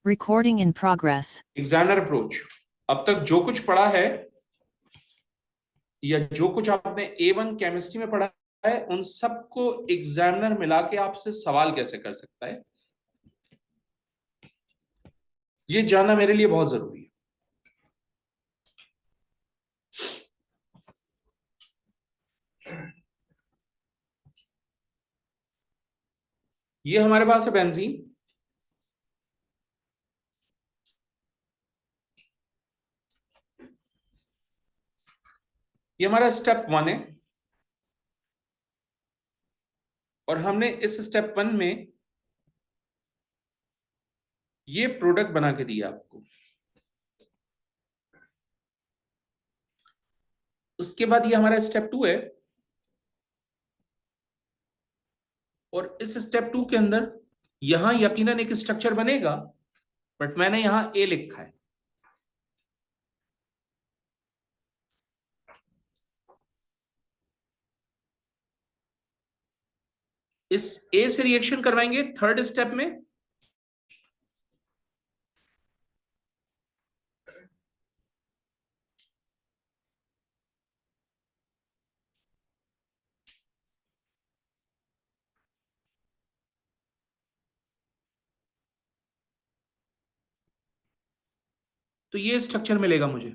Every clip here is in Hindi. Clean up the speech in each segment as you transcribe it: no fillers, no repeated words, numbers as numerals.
Recording in progress. Examiner approach. अब तक जो कुछ पढ़ा है या जो कुछ आपने A1 केमिस्ट्री में पढ़ा है उन सबको एग्जामिनर मिला के आपसे सवाल कैसे कर सकता है, ये जानना मेरे लिए बहुत जरूरी है। ये हमारे पास है बेंजीन। ये हमारा स्टेप 1 है और हमने इस स्टेप 1 में ये प्रोडक्ट बना के दिया आपको। उसके बाद ये हमारा स्टेप 2 है और इस स्टेप 2 के अंदर यहां यकीनन एक स्ट्रक्चर बनेगा, बट मैंने यहां ए लिखा है। इस ए से रिएक्शन करवाएंगे थर्ड स्टेप में। तो ये स्ट्रक्चर मिलेगा मुझे।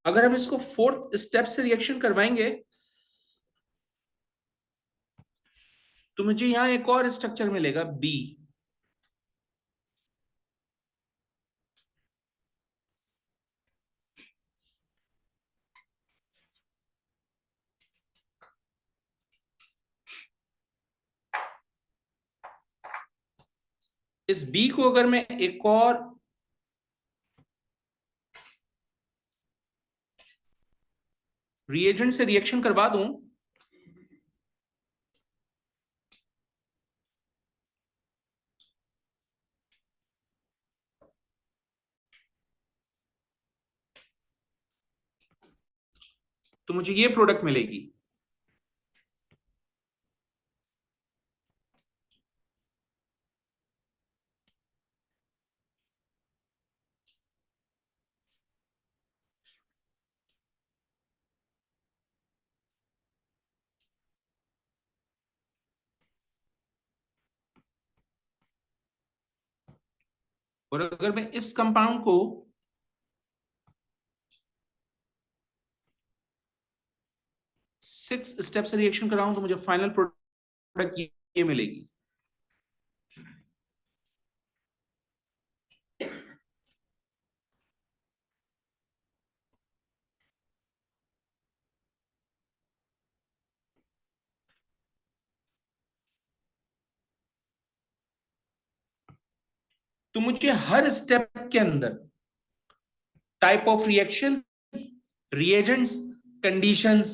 अगर हम इसको फोर्थ स्टेप से रिएक्शन करवाएंगे तो मुझे यहां एक और स्ट्रक्चर मिलेगा बी। इस बी को अगर मैं एक और रिएजेंट से रिएक्शन करवा दूं तो मुझे ये प्रोडक्ट मिलेगी। और अगर मैं इस कंपाउंड को सिक्स स्टेप से रिएक्शन कराऊं तो मुझे फाइनल प्रोडक्ट ये मिलेगी। तो मुझे हर स्टेप के अंदर type of reaction, reagents, conditions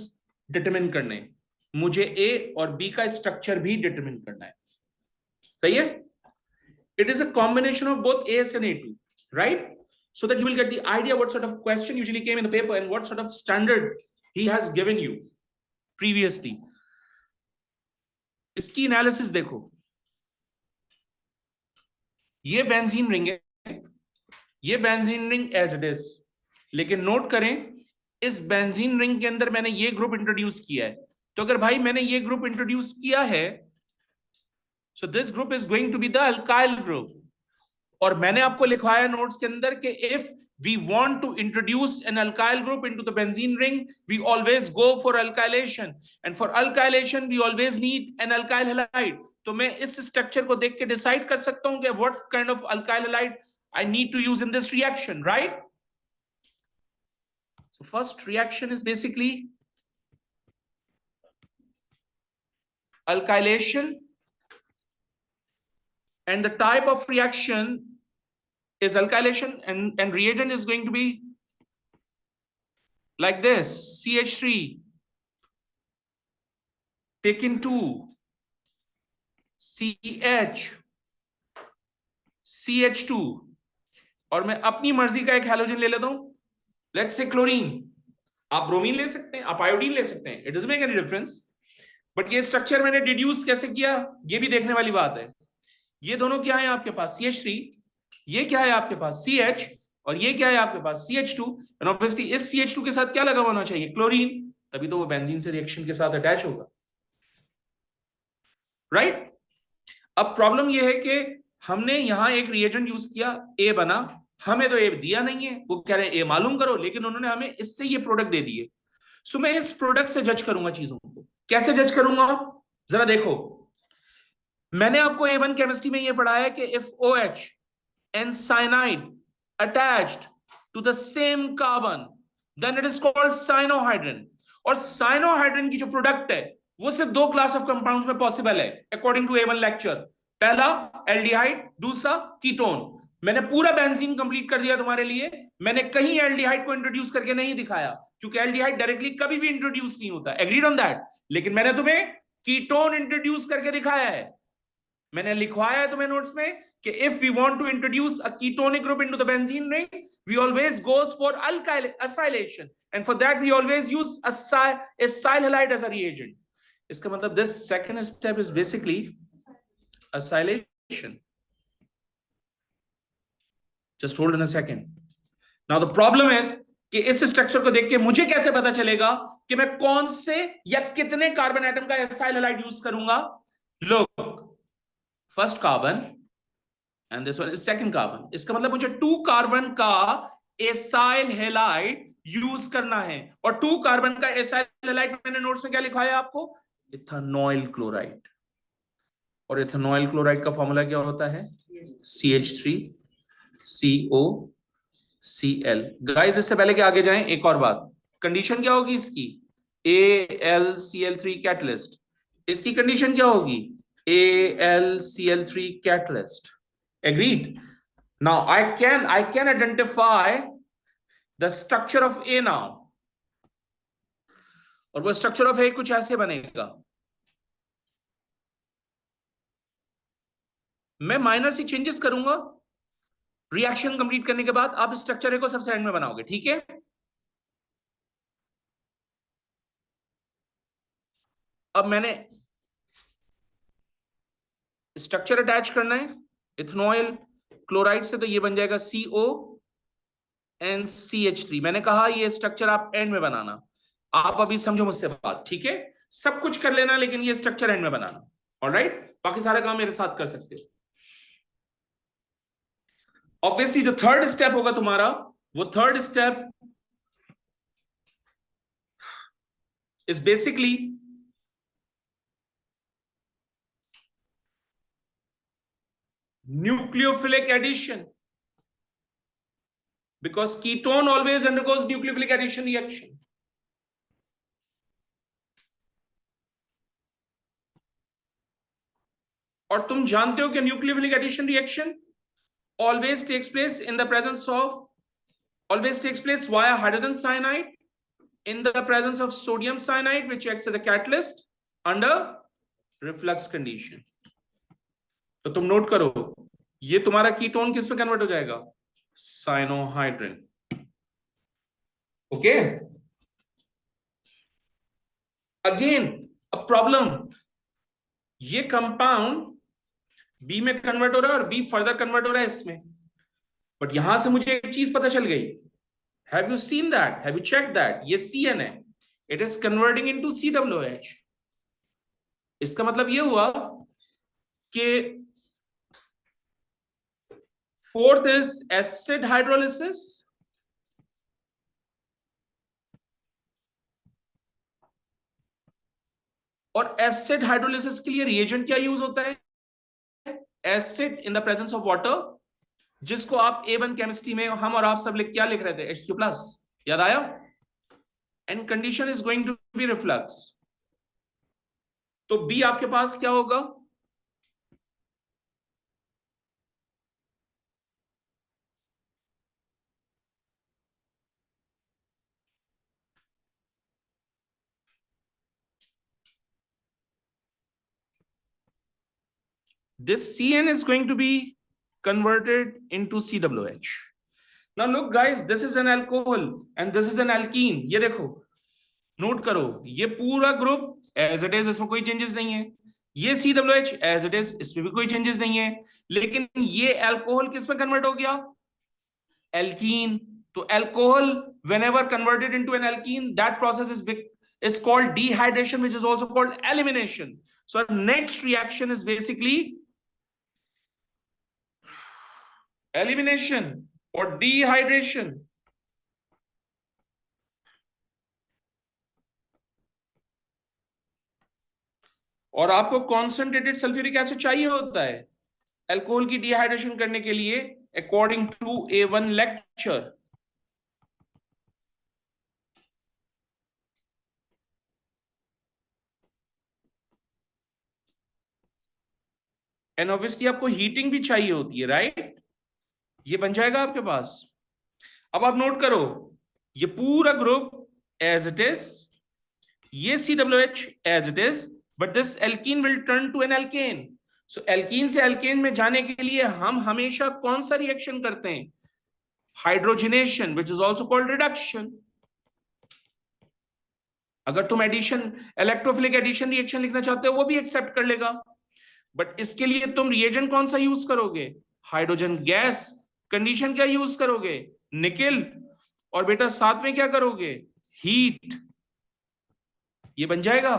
determine करने हैं। मुझे ए और बी का स्ट्रक्चर भी डिटरमिन करना है। सही है? It is a combination of both AS and A2, right? So that you will get the idea what sort of question usually came in the paper and what sort of standard he has given you previously. इसकी एनालिसिस देखो। ये बेंजीन रिंग है, ये benzene ring as it is, लेकिन नोट करें इस बेंजीन रिंग के अंदर मैंने ये ग्रुप इंट्रोड्यूस किया है। तो अगर भाई मैंने ये ग्रुप इंट्रोड्यूस किया है, so this group is going to be the alkyl group. और मैंने आपको लिखवाया नोट्स के अंदर कि if we want to introduce an alkyl group into the benzene ring, we always go for alkylation, and for alkylation we always need an alkyl halide. तो मैं इस स्ट्रक्चर को देख के डिसाइड कर सकता हूं कि what kind of alkyl halide I need to use in this reaction, right? So first reaction is basically alkylation, and the type of reaction is alkylation, and reagent is going to be like this: CH3 taken 2, CH, CH2, और मैं अपनी मर्जी का एक हैलोजन ले लेता हूं, लेट्स से क्लोरीन, आप ब्रोमीन ले सकते हैं, आप आयोडीन ले सकते हैं, it doesn't make any difference. But ये स्ट्रक्चर मैंने डिड्यूस कैसे किया, ये भी देखने वाली बात है। ये दोनों क्या है आपके पास, CH3, ये क्या है आपके पास CH, और ये क्या है आपके पास CH2, एंड ऑब्वियसली इस CH2 के साथ क्या लगा होना चाहिए, क्लोरीन, तभी तो वो बेंजीन से रिएक्शन के साथ अटैच होगा, राइट। अब प्रॉब्लम ये है कि हमने यहां एक रिएजेंट यूज किया, ए बना, हमें तो ए दिया नहीं है, वो कह रहे हैं ए मालूम करो, लेकिन उन्होंने हमें इससे ये प्रोडक्ट दे दिए। सो मैं इस प्रोडक्ट से जज करूंगा चीजों को, कैसे जज करूंगा, जरा देखो। मैंने आपको A1 केमिस्ट्री में ये पढ़ाया कि if OH and cyanide attached to the same carbon then it is called cyanohydrin। और cyanohydrin की जो प्रोडक्ट है वो सिर्फ दो क्लास ऑफ कंपाउंड्स में पॉसिबल है अकॉर्डिंग टू A1 लेक्चर। पहला एल्डिहाइड, दूसरा कीटोन। मैंने पूरा बेंजीन कंप्लीट कर दिया तुम्हारे लिए, मैंने कहीं एल्डिहाइड को इंट्रोड्यूस करके नहीं दिखाया, क्योंकि एल्डिहाइड डायरेक्टली कभी भी इंट्रोड्यूस नहीं होता, एग्रीड ऑन दैट। लेकिन मैंने तुम्हें कीटोन इंट्रोड्यूस करके दिखाया है, मैंने लिखवाया है तुम्हें नोट्स में कि if we want to introduce a ketonic group into the benzene ring, we always goes for alkyl acylation, and for that we always use acyl halide as a reagent। इसका मतलब this second step is basically acylation। just hold on a second। now the problem is कि इस स्ट्रक्चर को देख के मुझे कैसे पता चलेगा कि मैं कौन से या कितने कार्बन एटम का एसाइल हैलाइड यूज करूंगा। लोग, first carbon and this one is second carbon, इसका मतलब मुझे 2 कार्बन का एसाइल हैलाइड यूज करना है, और 2 कार्बन का एसाइल हैलाइड मैंने नोट्स में क्या लिखवाया आपको, इथेनॉइल क्लोराइड। और इथेनॉइल क्लोराइड का फॉर्मूला क्या होता है, CH3COCl। गाइस इससे पहले कि आगे जाएं एक और बात, कंडीशन क्या होगी इसकी, AlCl3 कैटलिस्ट, इसकी कंडीशन क्या होगी, AlCl3 catalyst, agreed। now I can identify the structure of A now, और वो स्ट्रक्चर ऑफ A कुछ ऐसे बनेगा। मैं माइनर सी चेंजेस करूंगा रिएक्शन कंप्लीट करने के बाद, आप इस स्ट्रक्चर को सबसे एंड में बनाओगे, ठीक है। अब मैंने स्ट्रक्चर अटैच करना है इथेनॉइल क्लोराइड से, तो ये बन जाएगा CONCH3। मैंने कहा ये स्ट्रक्चर आप एंड में बनाना, आप अभी समझो मुझसे बात, ठीक है। सब कुछ कर लेना लेकिन ये स्ट्रक्चर एंड में बनाना, ऑलराइट। बाकी सारा काम मेरे साथ कर सकते हो। ऑब्वियसली जो थर्ड स्टेप होगा तुम्हारा, वो third step is basically nucleophilic addition, because ketone always undergoes nucleophilic addition reaction। और तुम जानते हो कि nucleophilic addition reaction always takes place in the presence of, always takes place via hydrogen cyanide in the presence of sodium cyanide, which acts as a catalyst under reflux condition। तो तुम नोट करो, ये तुम्हारा कीटोन किस में कन्वर्ट हो जाएगा, cyanohydrin, okay. Again a problem, ये कंपाउंड बी में कन्वर्ट हो रहा है और बी फर्दर कन्वर्ट हो रहा है इसमें, बट यहां से मुझे एक चीज पता चल गई, have you seen that, have you check that, ये CN है, it is converting into COOH। इसका मतलब ये हुआ कि फोर्थ इज एसिड हाइड्रोलिसिस, और एसिड हाइड्रोलिसिस के लिए रिएजेंट क्या यूज होता है, acid in the presence of water, जिसको आप A1 केमिस्ट्री में हम और आप सब क्या लिख रहे थे, H2+, याद आया। And condition is going to be reflux, तो बी आपके पास क्या होगा, this CN is going to be converted into COOH। Now look guys, this is an alcohol and this is an alkene. ये देखो, नोट करो, ये पूरा ग्रुप एज इट इज, इसमें कोई चेंजेस नहीं है। ये COOH एज इट इज, इसमें भी कोई चेंजेस नहीं है। लेकिन ये अल्कोहल किस में कन्वर्ट हो गया? एल्कीन। तो alcohol whenever converted into an alkene, that process is called dehydration, which is also called elimination. So our next reaction is basically elimination or dehydration. और आपको कॉन्सेंट्रेटेड सल्फ्यूरिक एसिड चाहिए होता है अल्कोहल की डिहाइड्रेशन करने के लिए, according to A1 lecture. And obviously आपको हीटिंग भी चाहिए होती है, राइट? ये बन जाएगा आपके पास। अब आप नोट करो, ये पूरा ग्रुप एज इट इज, ये COOH as it is, but this alkene will turn to an alkane. So alkene से एल्केन में जाने के लिए हम हमेशा कौन सा रिएक्शन करते हैं? Hydrogenation, which is also called reduction. अगर तुम एडिशन, इलेक्ट्रोफिलिक एडिशन रिएक्शन लिखना चाहते हो, वो भी एक्सेप्ट कर लेगा, बट इसके लिए तुम रिएजेंट कौन सा यूज करोगे? Hydrogen gas. कंडीशन क्या यूज करोगे? निकेल। और बेटा साथ में क्या करोगे? हीट। ये बन जाएगा।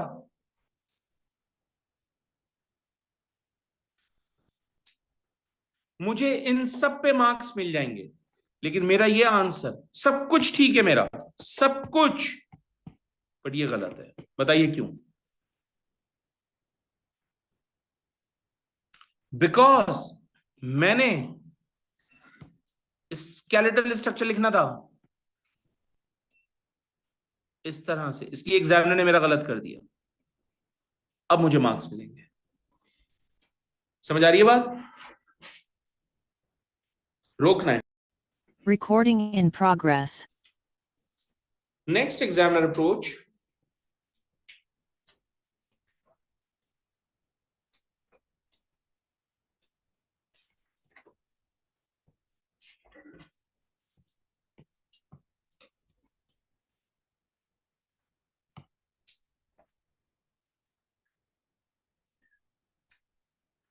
मुझे इन सब पे मार्क्स मिल जाएंगे, लेकिन मेरा ये आंसर, सब कुछ ठीक है मेरा, सब कुछ, बट ये गलत है। बताइए क्यों? बिकॉज मैंने स्केलेटल स्ट्रक्चर लिखना था इस तरह से, इसलिए एग्जामिनर ने मेरा गलत कर दिया। अब मुझे मार्क्स मिलेंगे। समझ आ रही है बात? रोकना है। Recording in progress. Next examiner approach,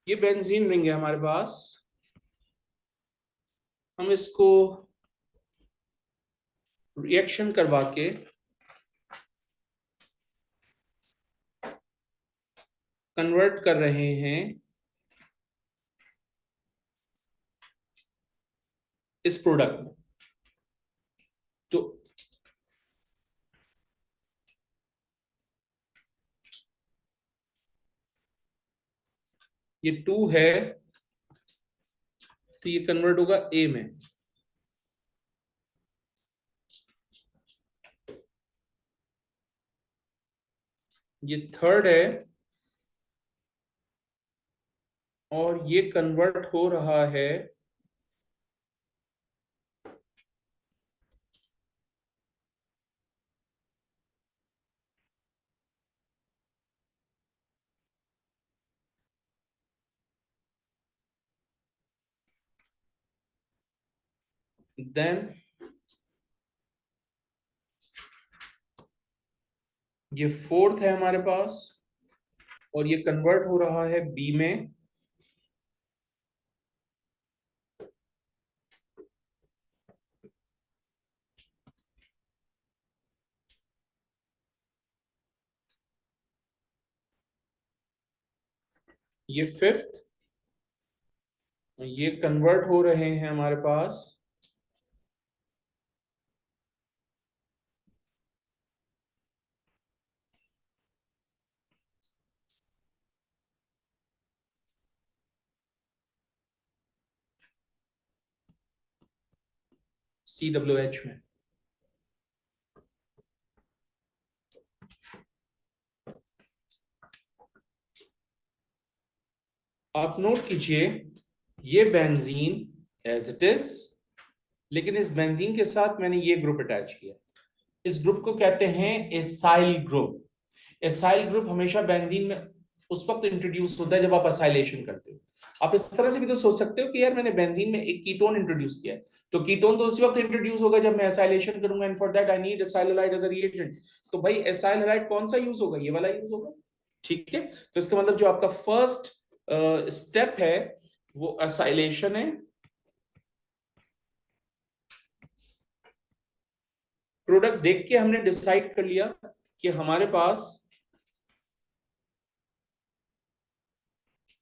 ये बेंजीन रिंग है हमारे पास। हम इसको रिएक्शन करवा के कन्वर्ट कर रहे हैं इस प्रोडक्ट में। तो ये 2 है, तो ये कन्वर्ट होगा A में। ये 3rd है, और ये कन्वर्ट हो रहा है देन ये 4th है हमारे पास, और ये कन्वर्ट हो रहा है B में। ये 5th, ये कन्वर्ट हो रहे हैं हमारे पास COOH में। आप नोट कीजिए, ये बेंजीन एज इट इज, लेकिन इस बेंजीन के साथ मैंने ये ग्रुप अटैच किया। इस ग्रुप को कहते हैं एसाइल ग्रुप। एसाइल ग्रुप हमेशा बेंजीन में उस वक्त इंट्रोड्यूस होता है जब आप एसाइलेशन करते हो। आप इस तरह से भी तो सोच सकते हो कि यार मैंने बेंजीन में एक कीटोन इंट्रोड्यूस किया है, तो कीटोन तो उसी वक्त इंट्रोड्यूस होगा जब मैं एसाइलेशन करूंगा, and for that I need acyl halide as a reagent. तो भाई एसाइल हैलाइड कौन सा यूज होगा? ये वाला यूज होगा। ठीक है, तो इसका मतलब जो आपका फर्स्ट स्टेप है वो एसाइलेशन है। प्रोडक्ट देख के हमने डिसाइड कर लिया कि हमारे पास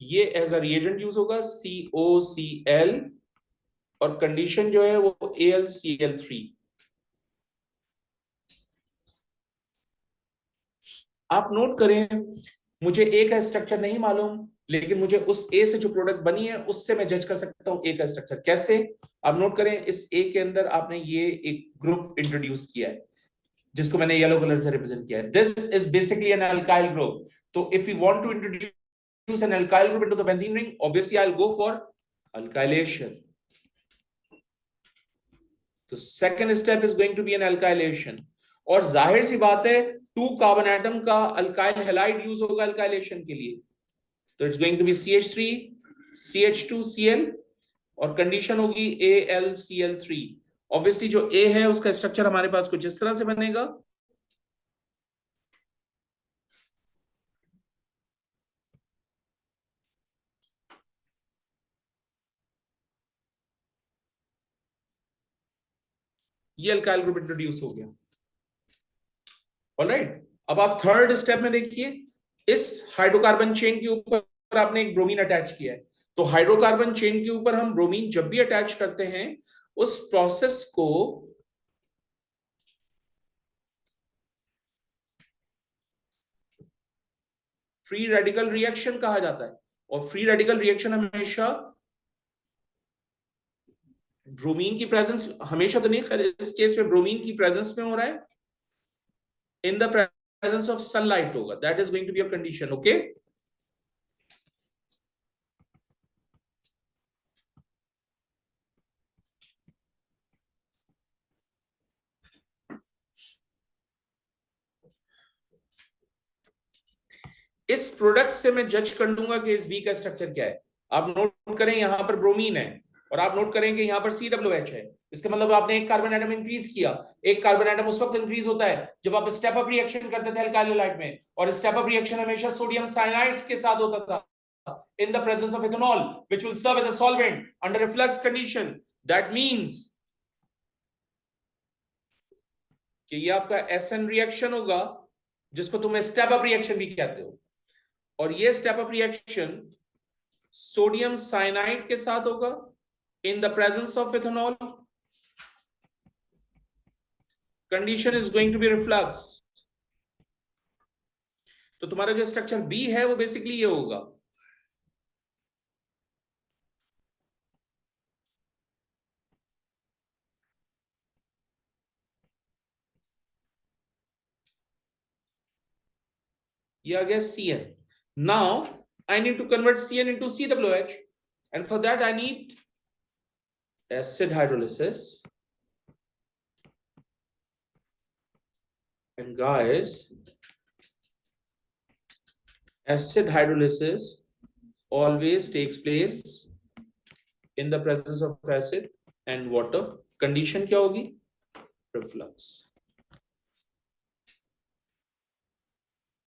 ये एज अ रिएजेंट यूज होगा COCl, और कंडीशन जो है वो AlCl3। आप नोट करें, मुझे ए का स्ट्रक्चर नहीं मालूम, लेकिन मुझे उस ए से जो प्रोडक्ट बनी है उससे मैं जज कर सकता हूं ए का स्ट्रक्चर कैसे। आप नोट करें, इस ए के अंदर आपने ये एक ग्रुप इंट्रोड्यूस किया है जिसको मैंने येलो कलर से रिप्रेजेंट किया है। This is basically an alkyl group. तो if you want to introduce an alkyl group into the benzene ring, obviously I will go for alkylation. तो second step is going to be an alkylation, और जाहिर सी बात है 2 कार्बन एटम का अल्काइल हैलाइड यूज होगा अल्काइलेशन के लिए, तो it's going to B CH3 CH2Cl, और कंडीशन होगी AlCl3। ऑब्वियसली जो A है उसका स्ट्रक्चर हमारे पास कुछ इस तरह से बनेगा। ये अल्काइल ग्रुप इंट्रोड्यूस हो गया। ऑलराइट, अब आप थर्ड स्टेप में देखिए, इस हाइड्रोकार्बन चेन के ऊपर आपने एक ब्रोमीन अटैच किया है। तो हाइड्रोकार्बन चेन के ऊपर हम ब्रोमीन जब भी अटैच करते हैं उस प्रोसेस को फ्री रेडिकल रिएक्शन कहा जाता है, और फ्री रेडिकल रिएक्शन हमेशा ब्रोमीन की प्रेजेंस, हमेशा तो नहीं, खैर इस केस में ब्रोमीन की प्रेजेंस में हो रहा है, in the presence of sunlight होगा। That is going to be a condition. Okay, इस प्रोडक्ट से मैं जज कर लूंगा कि इस बी का स्ट्रक्चर क्या है। आप नोट करें यहां पर ब्रोमीन है, और आप नोट करें कि यहां पर COOH है। इसका मतलब आपने एक कार्बन एटम इंक्रीज किया। एक कार्बन एटम उस वक्त इंक्रीज होता है जब आप स्टेप अप रिएक्शन करते थे अल्काइल हैलाइड में, और स्टेप अप रिएक्शन हमेशा सोडियम साइनाइड के साथ होता था in the presence of ethanol, which will serve as a solvent under reflux condition. That means कि ये आपका SN रिएक्शन होगा, जिसको तुम स्टेप अप रिएक्शन भी कहते हो, और ये step up reaction sodium cyanide के साथ होगा in the presence of ethanol. Condition is going to be reflux. तो तुम्हारा जो स्ट्रक्चर बी है वो बेसिकली ये होगा। ये आ गया CN। Now I need to convert CN into COOH, and for that I need acid hydrolysis. And guys, acid hydrolysis always takes place in the presence of acid and water. Condition क्या होगी? Reflux.